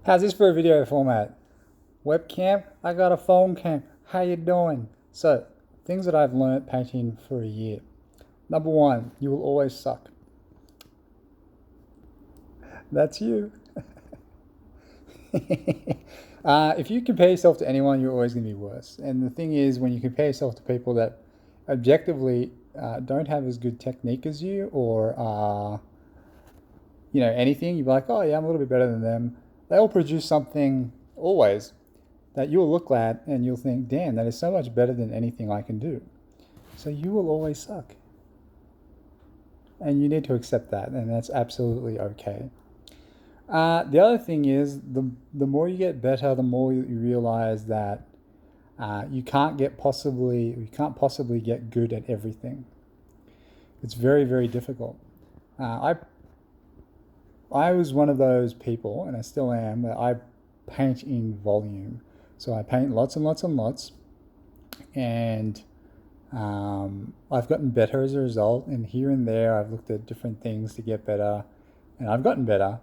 How's this for a video format? Webcam? I got a phone cam. How you doing? So, things that I've learnt painting for a year. Number one, you will always suck. That's you. If you compare yourself to anyone, you're always going to be worse. And the thing is, when you compare yourself to people that objectively don't have as good technique as you, or anything, you're like, oh yeah, I'm a little bit better than them. They all produce something always that you'll look at and you'll think, damn, that is so much better than anything I can do. So you will always suck. And you need to accept that, and that's absolutely okay. The other thing is, the more you get better, the more you realize that you can't possibly get good at everything. It's very, very difficult. I was one of those people, and I still am, that I paint in volume. So I paint lots and lots and lots, and I've gotten better as a result. And here and there, I've looked at different things to get better, and I've gotten better.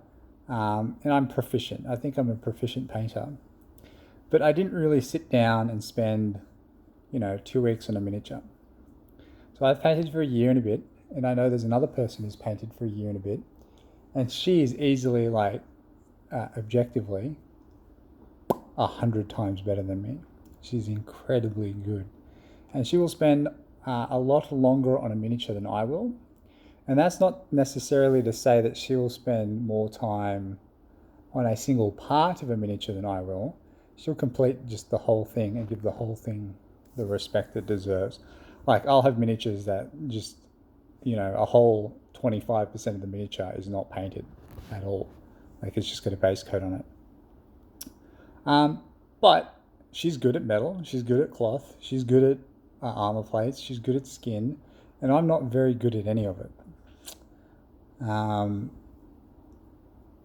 And I'm proficient. I think I'm a proficient painter. But I didn't really sit down and spend, 2 weeks on a miniature. So I've painted for a year and a bit, and I know there's another person who's painted for a year and a bit, and she is easily, objectively, 100 times better than me. She's incredibly good. And she will spend a lot longer on a miniature than I will. And that's not necessarily to say that she will spend more time on a single part of a miniature than I will. She'll complete just the whole thing and give the whole thing the respect it deserves. Like, I'll have miniatures that just, a whole 25% of the miniature is not painted at all. Like, it's just got a base coat on it. But she's good at metal, she's good at cloth, she's good at armor plates, she's good at skin, and I'm not very good at any of it.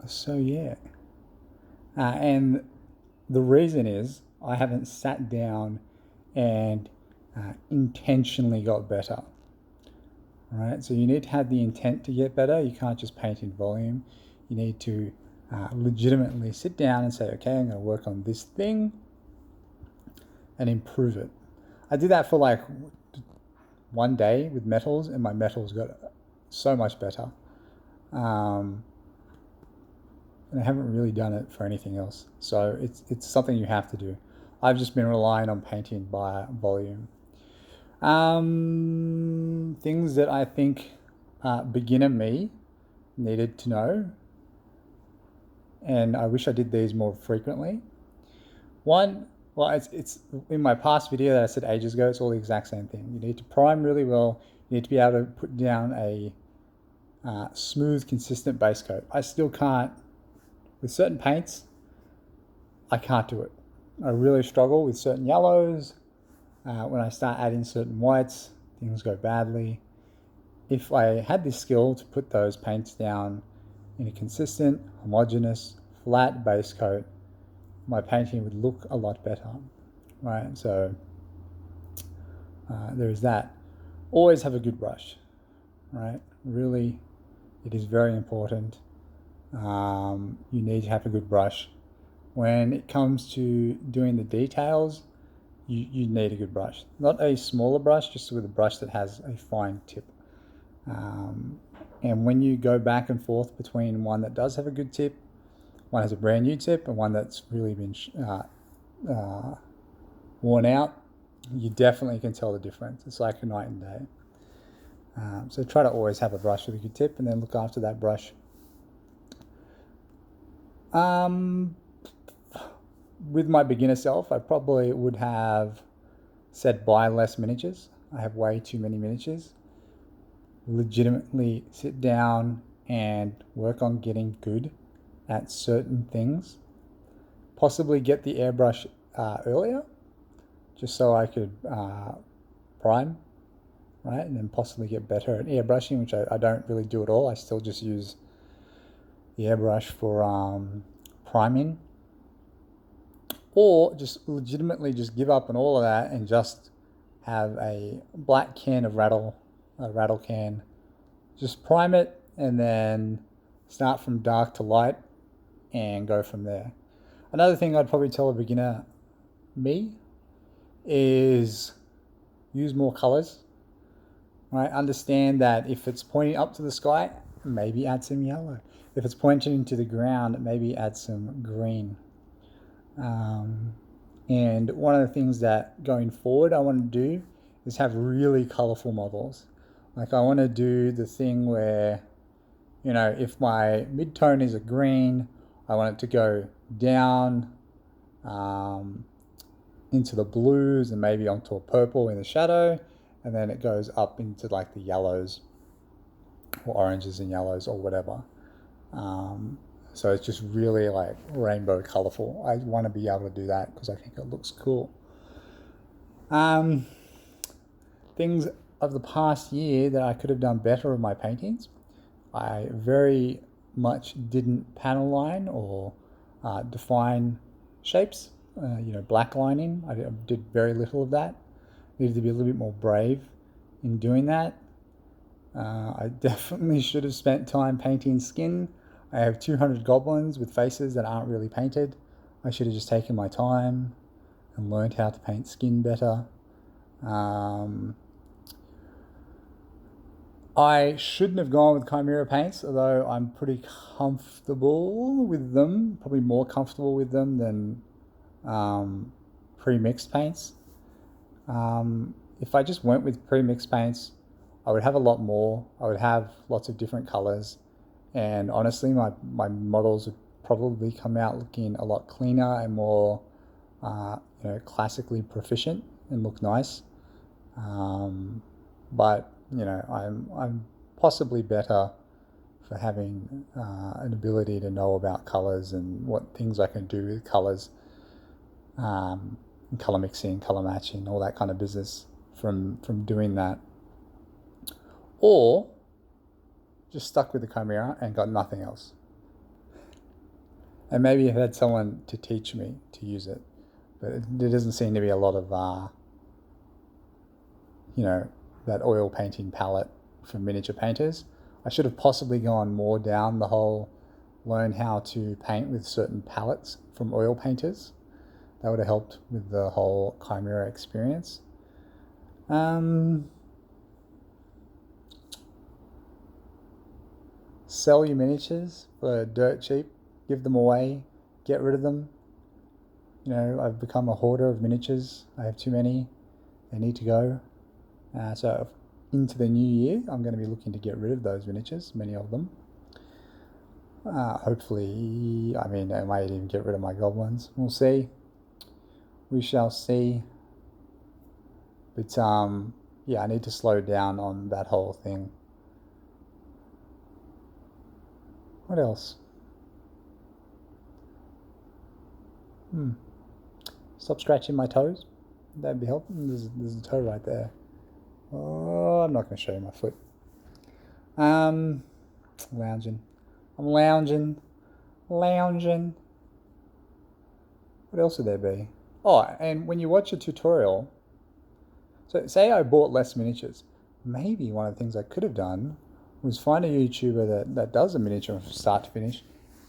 So yeah. And the reason is I haven't sat down and intentionally got better. All right, so you need to have the intent to get better. You can't just paint in volume. You need to legitimately sit down and say, okay, I'm going to work on this thing and improve it. I did that for like one day with metals, and my metals got so much better. And I haven't really done it for anything else. So it's something you have to do. I've just been relying on painting by volume. Things that I think beginner me needed to know, and I wish I did these more frequently. One, well, it's in my past video that I said ages ago, it's all the exact same thing. You need to prime really well. You need to be able to put down a smooth, consistent base coat. I still can't, with certain paints, I can't do it. I really struggle with certain yellows. When I start adding certain whites, things go badly. If I had this skill to put those paints down in a consistent, homogeneous, flat base coat, my painting would look a lot better, right? So there is that. Always have a good brush, right? Really, it is very important. You need to have a good brush. When it comes to doing the details, you need a good brush. Not a smaller brush, just with a brush that has a fine tip. And when you go back and forth between one that does have a good tip, one has a brand new tip, and one that's really been worn out, you definitely can tell the difference. It's like a night and day. So try to always have a brush with a good tip, and then look after that brush. With my beginner self, I probably would have said buy less miniatures. I have way too many miniatures. Legitimately sit down and work on getting good at certain things. Possibly get the airbrush earlier, just so I could prime, right? And then possibly get better at airbrushing, which I don't really do at all. I still just use the airbrush for priming. Or just legitimately just give up on all of that and just have a black can of rattle can. Just prime it and then start from dark to light and go from there. Another thing I'd probably tell a beginner me is use more colors. Right? Understand that if it's pointing up to the sky, maybe add some yellow. If it's pointing into the ground, maybe add some green. And one of the things that going forward I want to do is have really colorful models. Like I want to do the thing where, you know, if my mid-tone is a green, I want it to go down into the blues and maybe onto a purple in the shadow, and then it goes up into like the yellows or oranges and yellows or whatever. So it's just really like rainbow colorful. I want to be able to do that because I think it looks cool. Things of the past year that I could have done better with my paintings. I very much didn't panel line or define shapes, black lining. I did very little of that. Needed to be a little bit more brave in doing that. I definitely should have spent time painting skin. I have 200 goblins with faces that aren't really painted. I should have just taken my time and learned how to paint skin better. I shouldn't have gone with Chimera paints, although I'm pretty comfortable with them, probably more comfortable with them than pre-mixed paints. If I just went with pre-mixed paints, I would have a lot more. I would have lots of different colors. And honestly, my models would probably come out looking a lot cleaner and more classically proficient and look nice. But I'm possibly better for having an ability to know about colors and what things I can do with colors, color mixing, color matching, all that kind of business from doing that. Or just stuck with the Chimera and got nothing else. And maybe I had someone to teach me to use it, but there doesn't seem to be a lot of that oil painting palette for miniature painters. I should have possibly gone more down the whole learn how to paint with certain palettes from oil painters. That would have helped with the whole Chimera experience. Sell your miniatures for dirt cheap, give them away, get rid of them. I've become a hoarder of miniatures. I have too many. They need to go. So into the new year, I'm going to be looking to get rid of those miniatures, many of them. Hopefully, I might even get rid of my goblins. We'll see. We shall see. But I need to slow down on that whole thing. What else? Stop scratching my toes. That'd be helpful. There's a toe right there. Oh, I'm not going to show you my foot. Lounging. I'm lounging. What else would there be? Oh, and when you watch a tutorial, so say I bought less miniatures, maybe one of the things I could have done was find a YouTuber that does a miniature from start to finish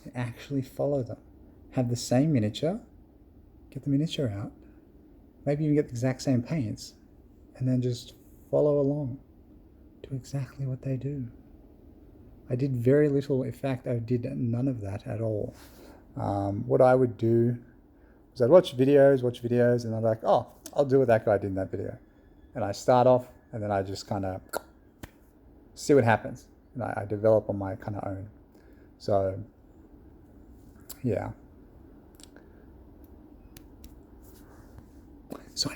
and actually follow them. Have the same miniature, get the miniature out, maybe even get the exact same paints, and then just follow along. Do exactly what they do. I did very little. In fact, I did none of that at all. What I would do is I'd watch videos, and I'd be like, oh, I'll do what that guy did in that video. And I start off, and then I just kind of see what happens. And I develop on my kind of own. So, yeah. So